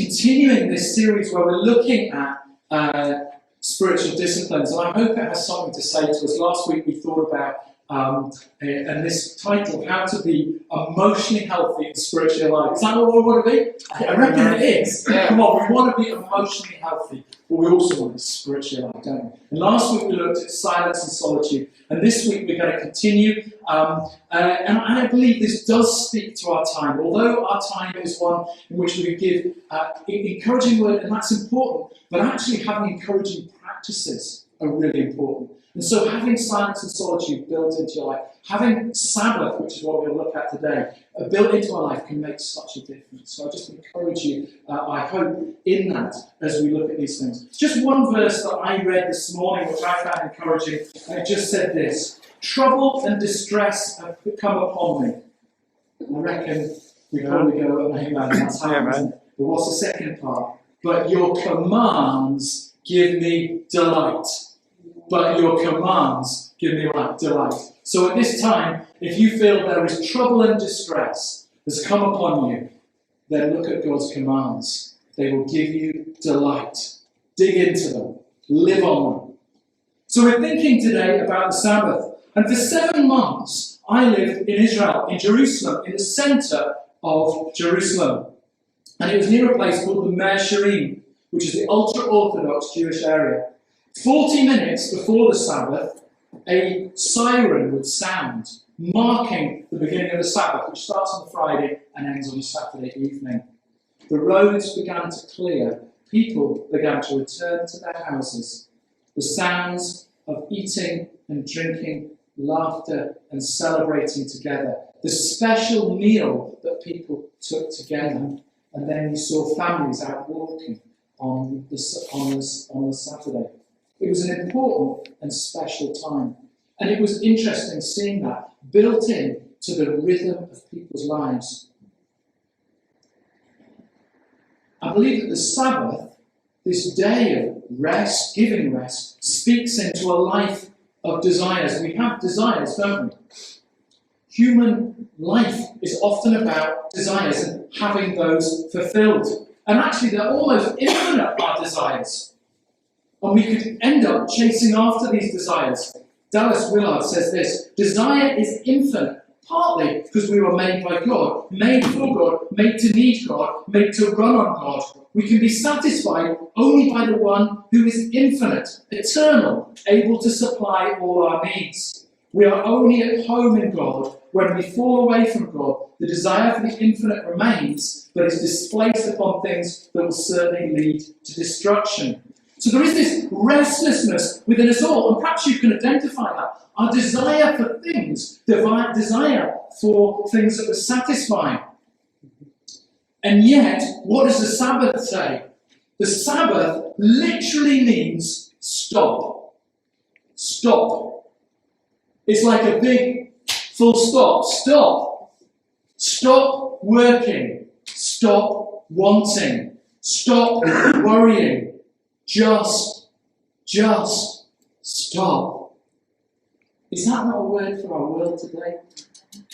continuing this series where we're looking at spiritual disciplines, and I hope it has something to say to us. Last week we thought about and this title, How to Be Emotionally Healthy and Spiritually Alive. Is that what we want to be? I reckon it is. Yeah. Come on, we want to be emotionally healthy, but we also want to be spiritually alive, don't we? And last week we looked at silence and solitude, and this week we're going to continue. And I believe this does speak to our time, although our time is one in which we give encouraging word, and that's important, but actually having encouraging practices are really important. And so having silence and solitude built into your life, having Sabbath, which is what we're going to look at today, built into our life can make such a difference. So I just encourage you, I hope, in that as we look at these things. Just one verse that I read this morning, which I found encouraging, and it just said this: trouble and distress have come upon me. I reckon we probably go, amen, that's how it is. But what's the second part? But your commands give me delight. But your commands give me delight. So at this time, if you feel there is trouble and distress that's come upon you, then look at God's commands. They will give you delight. Dig into them. Live on them. So we're thinking today about the Sabbath. And for 7 months, I lived in Israel, in Jerusalem, in the centre of Jerusalem. And it was near a place called the Mea Shearim, which is the ultra-Orthodox Jewish area. 40 minutes before the Sabbath, a siren would sound, marking the beginning of the Sabbath, which starts on the Friday and ends on a Saturday evening. The roads began to clear. People began to return to their houses. The sounds of eating and drinking, laughter and celebrating together. The special meal that people took together. And then you saw families out walking on the Saturday. It was an important and special time. And it was interesting seeing that built in to the rhythm of people's lives. I believe that the Sabbath, this day of rest, giving rest, speaks into a life of desires. We have desires, don't we? Human life is often about desires and having those fulfilled. And actually, they're almost infinite, our desires. And we could end up chasing after these desires. Dallas Willard says this: desire is infinite, partly because we were made by God, made for God, made to need God, made to run on God. We can be satisfied only by the one who is infinite, eternal, able to supply all our needs. We are only at home in God when we fall away from God. The desire for the infinite remains, but is displaced upon things that will certainly lead to destruction. So there is this restlessness within us all, and perhaps you can identify that. Our desire for things, desire for things that will satisfy. And yet, what does the Sabbath say? The Sabbath literally means stop. Stop. It's like a big full stop. Stop. Stop working. Stop wanting. Stop worrying. Just stop. Is that not a word for our world today?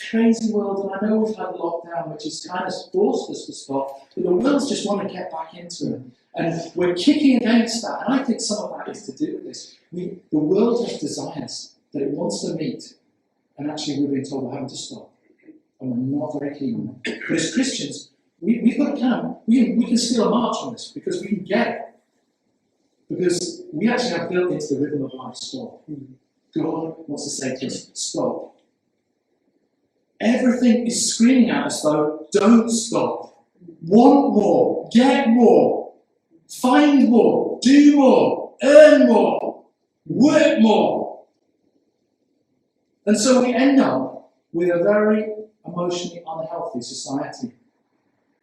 Crazy world, and I know we've had lockdown, which has kind of forced us to stop, but the world's just want to get back into it. And we're kicking against that, and I think some of that is to do with this. The world has desires that it wants to meet, and actually we've been told we're having to stop, and we're not very keen on it. But as Christians, we've got to come, we can steal a march on this, because we can get it. Because we actually have built into the rhythm of life, stop. God wants to say to us, stop. Everything is screaming at us though, don't stop. Want more, get more, find more, do more, earn more, work more. And so we end up with a very emotionally unhealthy society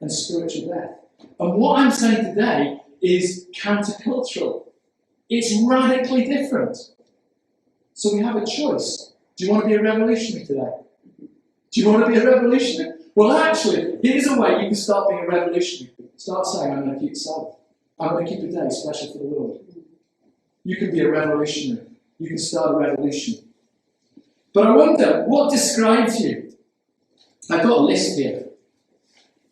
and spiritual death. And what I'm saying today is countercultural. It's radically different. So we have a choice. Do you want to be a revolutionary today? Do you want to be a revolutionary? Well, actually, here's a way you can start being a revolutionary. Start saying, I'm going to keep Sabbath. I'm going to keep a day special for the Lord. You can be a revolutionary. You can start a revolution. But I wonder, what describes you? I've got a list here.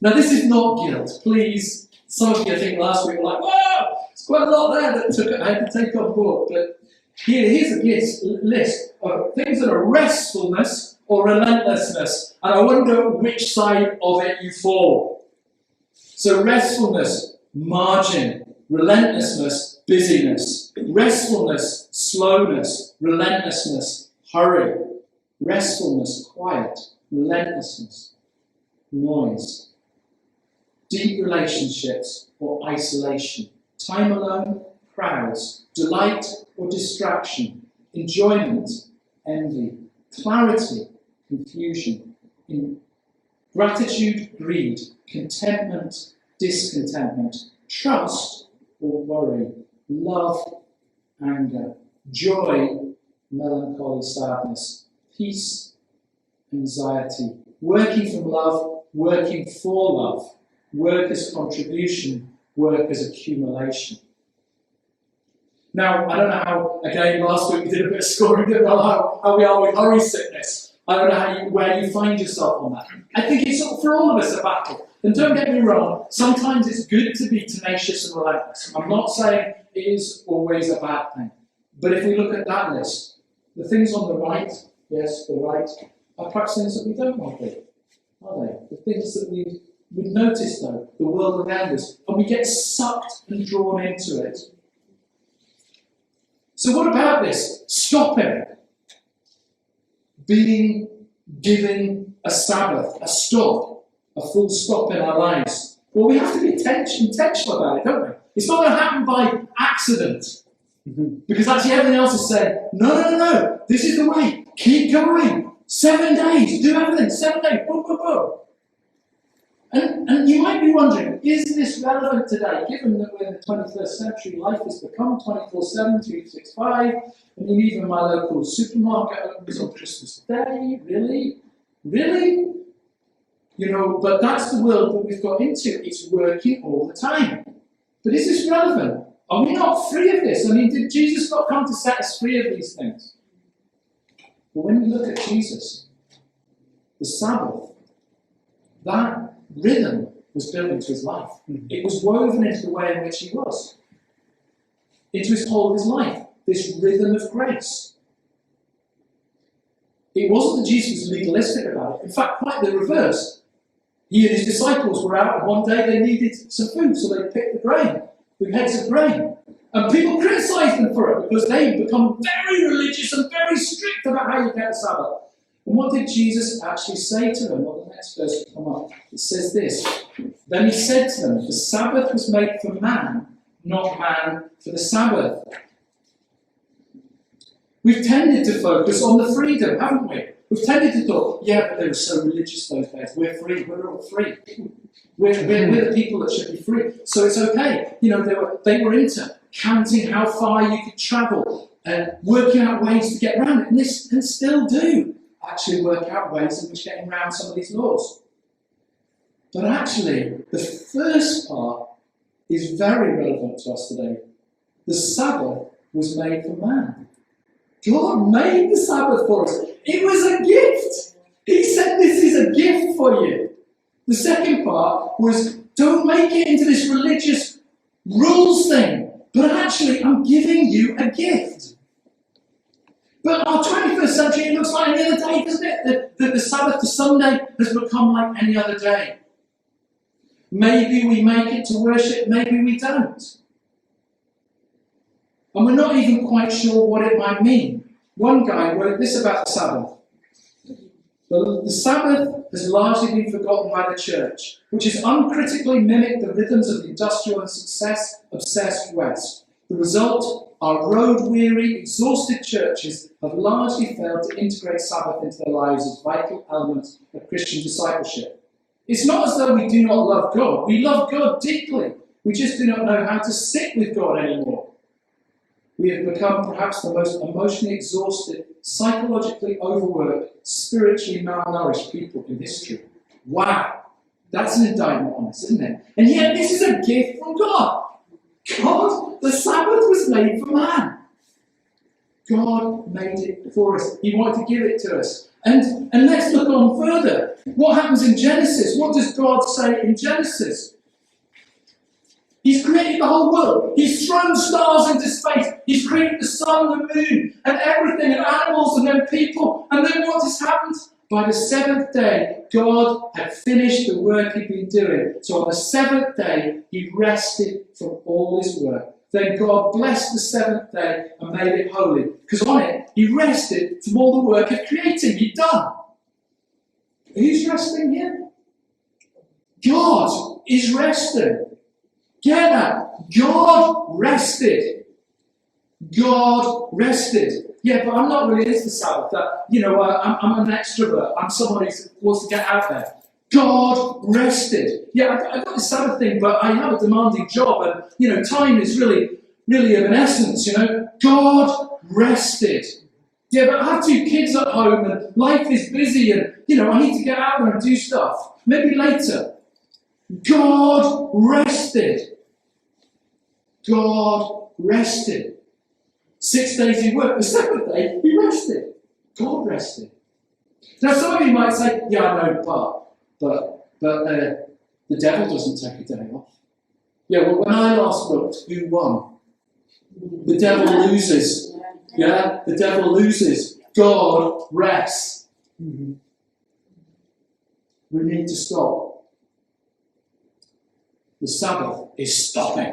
Now, this is not guilt. Please Some of you, I think, last week were like, "Wow, it's quite a lot there that I had to take on board." But here's a list of things that are restfulness or relentlessness, and I wonder which side of it you fall. So restfulness, margin; relentlessness, busyness; restfulness, slowness; relentlessness, hurry; restfulness, quiet; relentlessness, noise; deep relationships or isolation; time alone, crowds; delight or distraction; enjoyment, envy; clarity, confusion; gratitude, greed; contentment, discontentment; trust or worry; love, anger; joy, melancholy, sadness; peace, anxiety; working from love, working for love; work as contribution, work as accumulation. Now, I don't know how, again, last week we did a bit of scoring about how we are with hurry sickness. I don't know where you find yourself on that. I think it's for all of us a battle. And don't get me wrong, sometimes it's good to be tenacious and relentless. I'm not saying it is always a bad thing. But if we look at that list, the things on the right, yes, the right, are perhaps things that we don't want to do, are they? The things that we notice, though, the world around us, and we get sucked and drawn into it. So what about this? Stopping. Giving a Sabbath, a stop, a full stop in our lives. Well, we have to be intentional about it, don't we? It's not going to happen by accident. Because actually everything else is saying, no, this is the way. Keep going. 7 days. Do everything. 7 days. Boom, boom, boom. And you might be wondering, is this relevant today, given that we're in the 21st century, life has become 24/7, 365, and even my local supermarket opens on Christmas Day? Really? Really? But that's the world that we've got into. It's working all the time. But is this relevant? Are we not free of this? I mean, did Jesus not come to set us free of these things? But when we look at Jesus, the Sabbath, that rhythm was built into his life. It was woven into the way in which he was. Into his whole of his life. This rhythm of grace. It wasn't that Jesus was legalistic about it. In fact, quite the reverse. He and his disciples were out, and one day they needed some food, so they picked the heads of grain. And people criticised them for it because they'd become very religious and very strict about how you get the Sabbath. And what did Jesus actually say to them? Well, the next verse will come up. It says this. Then he said to them, the Sabbath was made for man, not man for the Sabbath. We've tended to focus on the freedom, haven't we? We've tended to thought, yeah, but they were so religious those days. We're free. We're all free. We're the people that should be free. So it's okay. They were into counting how far you could travel and working out ways to get around it. And still do actually work out ways in which getting around some of these laws. But actually, the first part is very relevant to us today. The Sabbath was made for man. God made the Sabbath for us. It was a gift. He said, this is a gift for you. The second part was, don't make it into this religious rules thing, but actually, I'm giving you a gift. But our 21st century, it looks like any other day, doesn't it? That the Sabbath, the Sunday, has become like any other day. Maybe we make it to worship, maybe we don't. And we're not even quite sure what it might mean. One guy wrote this about the Sabbath. The Sabbath has largely been forgotten by the church, which has uncritically mimicked the rhythms of the industrial and success-obsessed West. The result, our road-weary, exhausted churches have largely failed to integrate Sabbath into their lives as vital elements of Christian discipleship. It's not as though we do not love God. We love God deeply. We just do not know how to sit with God anymore. We have become perhaps the most emotionally exhausted, psychologically overworked, spiritually malnourished people in history. Wow, that's an indictment on us, isn't it? And yet this is a gift from God. God, the Sabbath was made for man. God made it for us. He wanted to give it to us. And let's look on further. What happens in Genesis? What does God say in Genesis? He's created the whole world. He's thrown stars into space. He's created the sun, the moon, and everything, and animals, and then people. And then what has happened? By the seventh day, God had finished the work he'd been doing. So on the seventh day, he rested from all his work. Then God blessed the seventh day and made it holy. Because on it, he rested from all the work of creating he'd done. Who's resting here? God is resting. Get that? God rested. God rested. Yeah, but I'm not really into the Sabbath. I'm an extrovert. I'm someone who wants to get out there. God rested. Yeah, I got this Sabbath thing, but I have a demanding job, and time is really, really of an essence. God rested. Yeah, but I have 2 kids at home, and life is busy, and I need to get out there and do stuff. Maybe later. God rested. God rested. 6 days he worked. The seventh day he rested. God rested. Now some of you might say, yeah, I know, but the devil doesn't take a day off. Yeah, well, when I last looked, who won? The devil loses. Yeah, the devil loses. God rests. Mm-hmm. We need to stop. The Sabbath is stopping.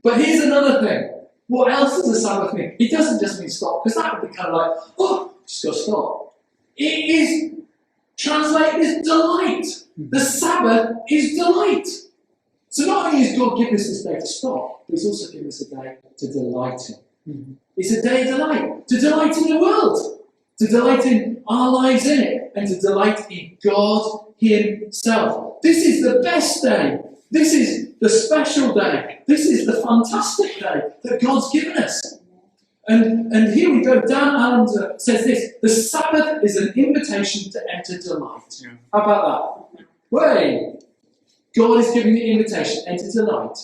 But here's another thing. What else does the Sabbath mean? It doesn't just mean stop, because that would be kind of like, just got to stop. It is translated as delight. The Sabbath is delight. So not only has God given us this day to stop, but he's also given us a day to delight in. Mm-hmm. It's a day of delight. To delight in the world. To delight in our lives in it. And to delight in God himself. This is the best day. This is the special day. This is the fantastic day that God's given us. And here we go. Dan Allender says this: the Sabbath is an invitation to enter delight. Yeah. How about that? Way! God is giving the invitation, enter delight.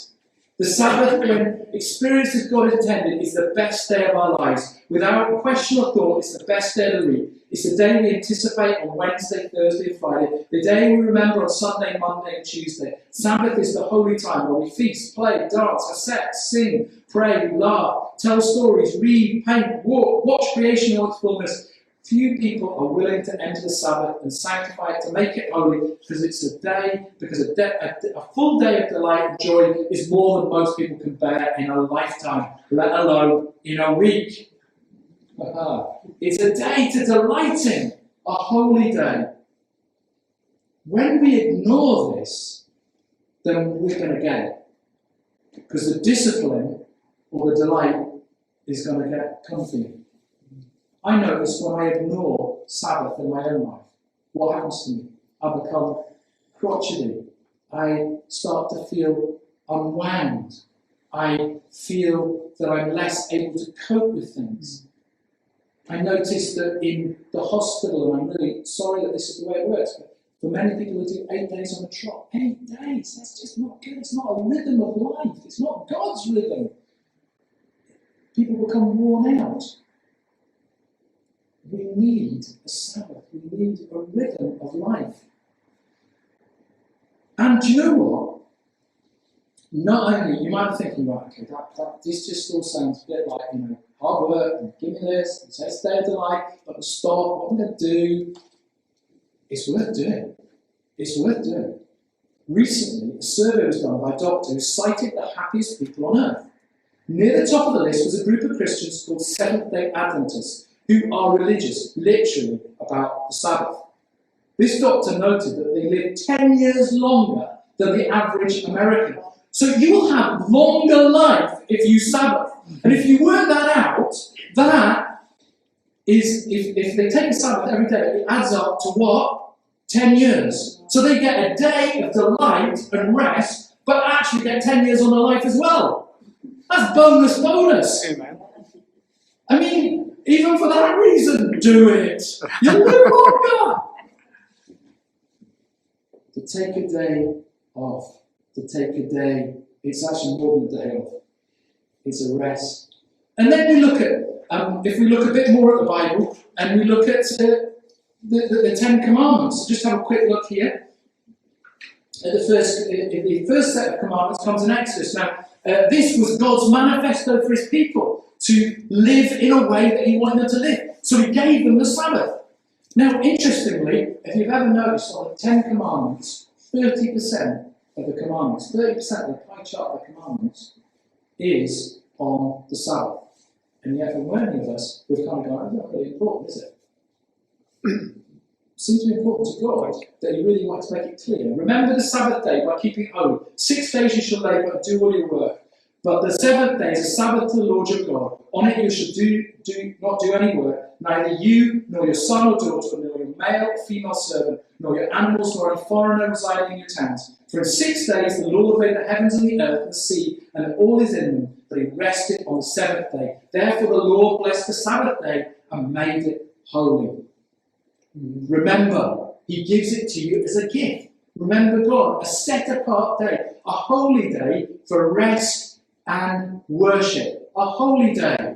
The Sabbath, when experienced as God intended, is the best day of our lives. Without question or thought, it's the best day of the week. It's the day we anticipate on Wednesday, Thursday, and Friday. The day we remember on Sunday, Monday, and Tuesday. Sabbath is the holy time where we feast, play, dance, have sex, sing, pray, laugh, tell stories, read, paint, walk, watch creation in all its fullness. Few people are willing to enter the Sabbath and sanctify it, to make it holy, because it's a day, because a full day of delight and joy is more than most people can bear in a lifetime, let alone in a week. It's a day to delight in, a holy day. When we ignore this, then we're going to get it. Because the discipline or the delight is going to come for you. I notice when I ignore Sabbath in my own life, what happens to me? I become crotchety. I start to feel unwound. I feel that I'm less able to cope with things. I notice that in the hospital, and I'm really sorry that this is the way it works, but for many people who do 8 days on the trot, 8 days, that's just not good. It's not a rhythm of life. It's not God's rhythm. People become worn out. We need a Sabbath. We need a rhythm of life. And do you know what? Not only, you might be thinking, right, okay, this just all sounds a bit like, hard work, and give me this, and say stay of delight, but to stop, what I'm going to do, it's worth doing. It's worth doing. Recently, a survey was done by a doctor who cited the happiest people on earth. Near the top of the list was a group of Christians called Seventh-day Adventists, who are religious, literally, about the Sabbath. This doctor noted that they live 10 years longer than the average American. So you will have longer life if you Sabbath. And if you work that out, that is, if they take a Sabbath every day, it adds up to what? 10 years. So they get a day of delight and rest, but actually get 10 years on their life as well. That's bonus. Amen. I mean, even for that reason, do it. You'll live longer. To take a day off, it's actually more than a day off. It's a rest. And then we look at, if we look a bit more at the Bible, and we look at the 10 Commandments. Just have a quick look here. the first set of commandments comes in Exodus. Now, this was God's manifesto for his people to live in a way that he wanted them to live. So he gave them the Sabbath. Now, interestingly, if you've ever noticed on the 10 commandments, 30% of the commandments, 30% of the pie chart of the commandments is on the Sabbath. And yet, for many of us, we've kind of gone, it's not really important, is it? Seems to be important to God that he really wants to make it clear. Remember the Sabbath day by keeping it holy. 6 days you shall labour and do all your work. But the 7th day is a Sabbath to the Lord your God. On it you shall not do any work, neither you, nor your son or daughter, nor your male or female servant, nor your animals, nor any foreigner residing in your towns. For in 6 days the Lord made the heavens and the earth and the sea, and all is in them, but he rested on the 7th day. Therefore the Lord blessed the Sabbath day and made it holy. Remember, he gives it to you as a gift. Remember God, a set-apart day, a holy day for rest and worship. A holy day.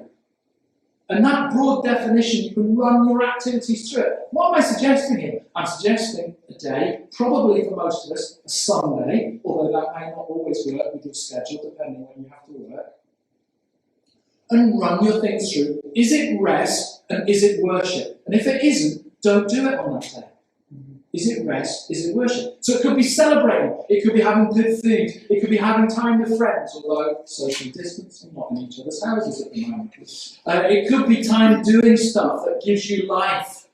And that broad definition, you can run your activities through it. What am I suggesting here? I'm suggesting a day, probably for most of us, a Sunday, although that may not always work with your schedule, depending when you have to work. And run your things through. Is it rest and is it worship? And if it isn't, don't do it on that day. Is it rest? Is it worship? So it could be celebrating. It could be having good food. It could be having time with friends, although social distance and not in each other's houses at the moment. It could be time doing stuff that gives you life.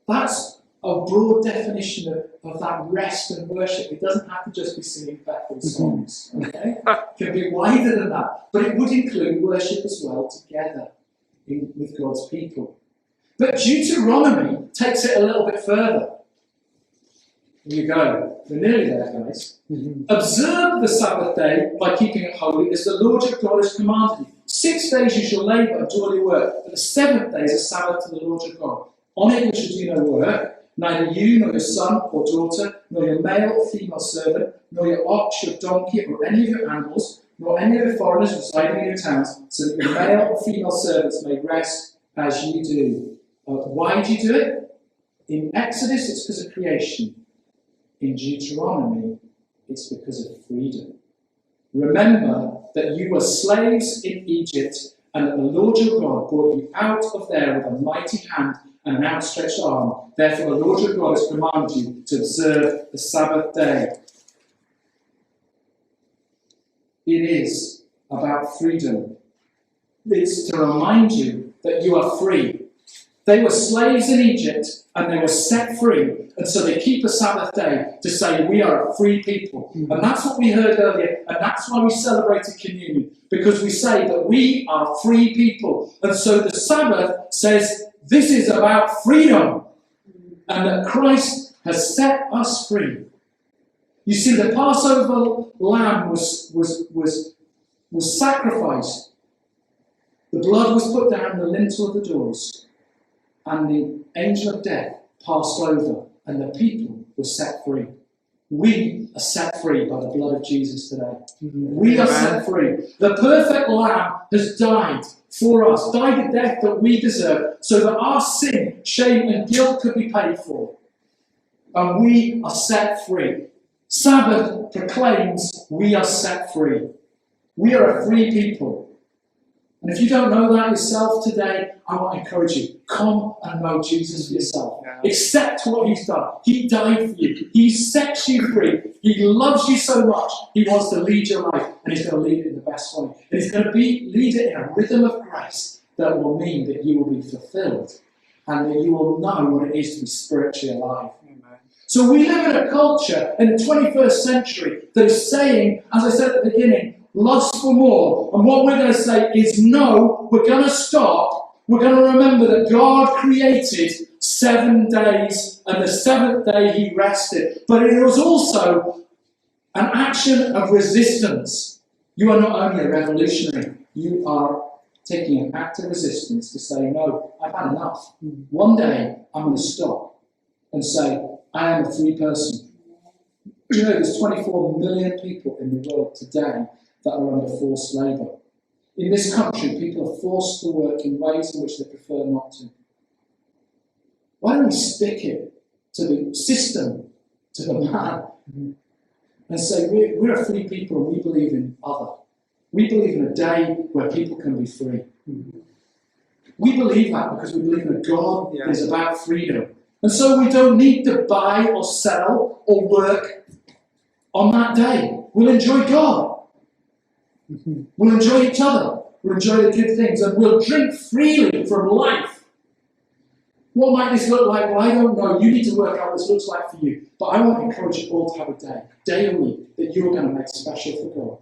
That's a broad definition of that rest and worship. It doesn't have to just be singing Bethel songs. Okay? It can be wider than that. But it would include worship as well together with God's people. But Deuteronomy takes it a little bit further. Here you go. We're nearly there, guys. Observe the Sabbath day by keeping it holy, as the Lord your God has commanded you. 6 days you shall labour and do all your work, but the 7th day is a Sabbath to the Lord your God. On it you shall do no work, neither you nor your son or daughter, nor your male or female servant, nor your ox, your donkey, or any of your animals, nor any of the foreigners residing in your towns, so that your male or female servants may rest as you do. Why do you do it? In Exodus, it's because of creation. In Deuteronomy, it's because of freedom. Remember that you were slaves in Egypt, and that the Lord your God brought you out of there with a mighty hand and an outstretched arm. Therefore the Lord your God has commanded you to observe the Sabbath day. It is about freedom. It's to remind you that you are free. They were slaves in Egypt, and they were set free, and so they keep a Sabbath day to say we are a free people. And that's what we heard earlier, and that's why we celebrated communion, because we say that we are free people. And so the Sabbath says this is about freedom, and that Christ has set us free. You see, the Passover lamb was sacrificed. The blood was put down the lintel of the doors, and the angel of death passed over, and the people were set free. We are set free by the blood of Jesus today. We are set free. The perfect Lamb has died for us, died the death that we deserve, so that our sin, shame, and guilt could be paid for. And we are set free. Sabbath proclaims we are set free. We are a free people. And if you don't know that yourself today, I want to encourage you, come and know Jesus for yourself. Yeah. Accept what he's done. He died for you. He sets you free. He loves you so much. He wants to lead your life, and he's going to lead it in the best way. And he's going to lead it in a rhythm of grace that will mean that you will be fulfilled and that you will know what it is to be spiritually alive. Amen. So we live in a culture in the 21st century that is saying, as I said at the beginning, lust for more. And what we're going to say is no, we're going to stop. We're going to remember that God created 7 days, and the 7th day he rested. But it was also an action of resistance. You are not only a revolutionary, you are taking an act of resistance to say, no, I've had enough. One day I'm going to stop and say, I am a free person. Do you know there's 24 million people in the world today that are under forced labour? In this country, people are forced to work in ways in which they prefer not to. Why don't we stick it to the system, to the man? and say, we're a free people and we believe in other. We believe in a day where people can be free. We believe that because we believe in a God that is about freedom. And so we don't need to buy or sell or work on that day. We'll enjoy God. We'll enjoy each other. We'll enjoy the good things. And we'll drink freely from life. What might this look like? Well, I don't know. You need to work out what this looks like for you. But I want to encourage you all to have a day a week, that you're going to make special for God.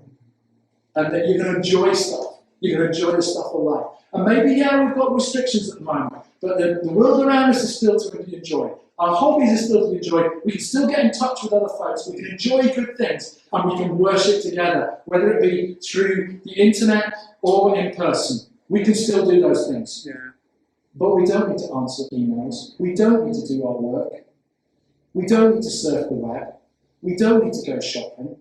And that you're going to enjoy stuff. You're going to enjoy the stuff of life. And maybe, we've got restrictions at the moment, but the world around us is still to be enjoyed. Our hobbies are still to be enjoyed. We can still get in touch with other folks. We can enjoy good things, and we can worship together, whether it be through the internet or in person. We can still do those things. But we don't need to answer emails. We don't need to do our work. We don't need to surf the web. We don't need to go shopping.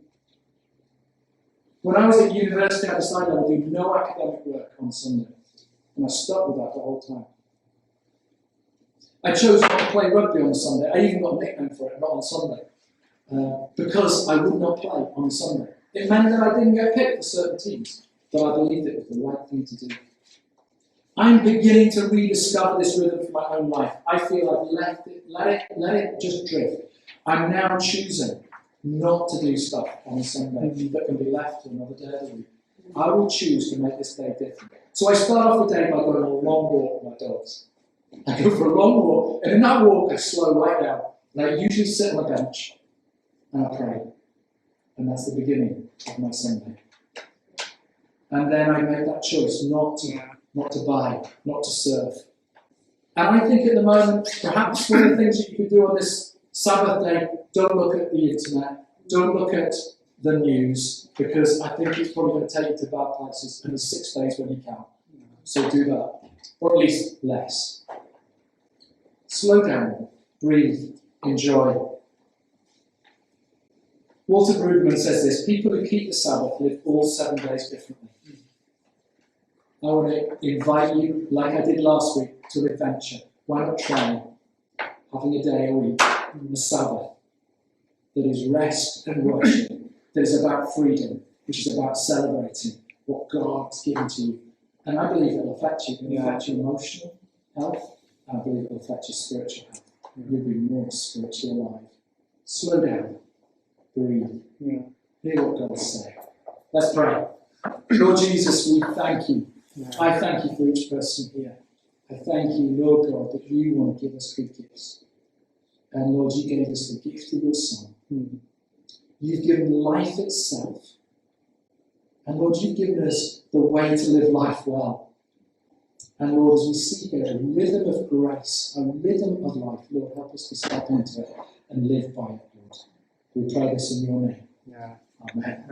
When I was at university, I decided I would do no academic work on Sunday. And I stuck with that the whole time. I chose not to play rugby on Sunday. I even got a nickname for it, not on Sunday. Because I would not play on Sunday. It meant that I didn't get picked for certain teams. But I believed it was the right thing to do. I'm beginning to rediscover this rhythm for my own life. I feel I've let it just drift. I'm now choosing not to do stuff on a Sunday that can be left to another day of the week. I will choose to make this day different. So I start off the day by going on a long walk with my dogs. I go for a long walk, and in that walk I slow right down. And I usually sit on a bench and I pray. And that's the beginning of my Sunday. And then I make that choice not to buy, not to serve. And I think at the moment, perhaps one of the things that you could do on this Sabbath day, don't look at the internet, don't look at the news, because I think it's probably going to take you to bad places, and there's 6 days when you can. So do that, or at least less. Slow down, breathe, enjoy. Walter Brueggemann says this: people who keep the Sabbath live all 7 days differently. I want to invite you, like I did last week, to an adventure. Why not try having a day a week, a Sabbath, that is rest and worship, that is about freedom, which is about celebrating what God's given to you. And I believe it will affect you. It will affect your emotional health, and I believe it will affect your spiritual health. You'll be more spiritually alive. Slow down. Breathe. Hear what God is saying. Let's pray. Lord Jesus, we thank you. I thank you for each person here. I thank you, Lord God, that you want to give us good gifts. And Lord, you gave us the gift of your Son. You've given life itself. And Lord, you've given us the way to live life well. And Lord, as we see here a rhythm of grace, a rhythm of life, Lord, help us to step into it and live by it, Lord. We pray this in your name. Amen.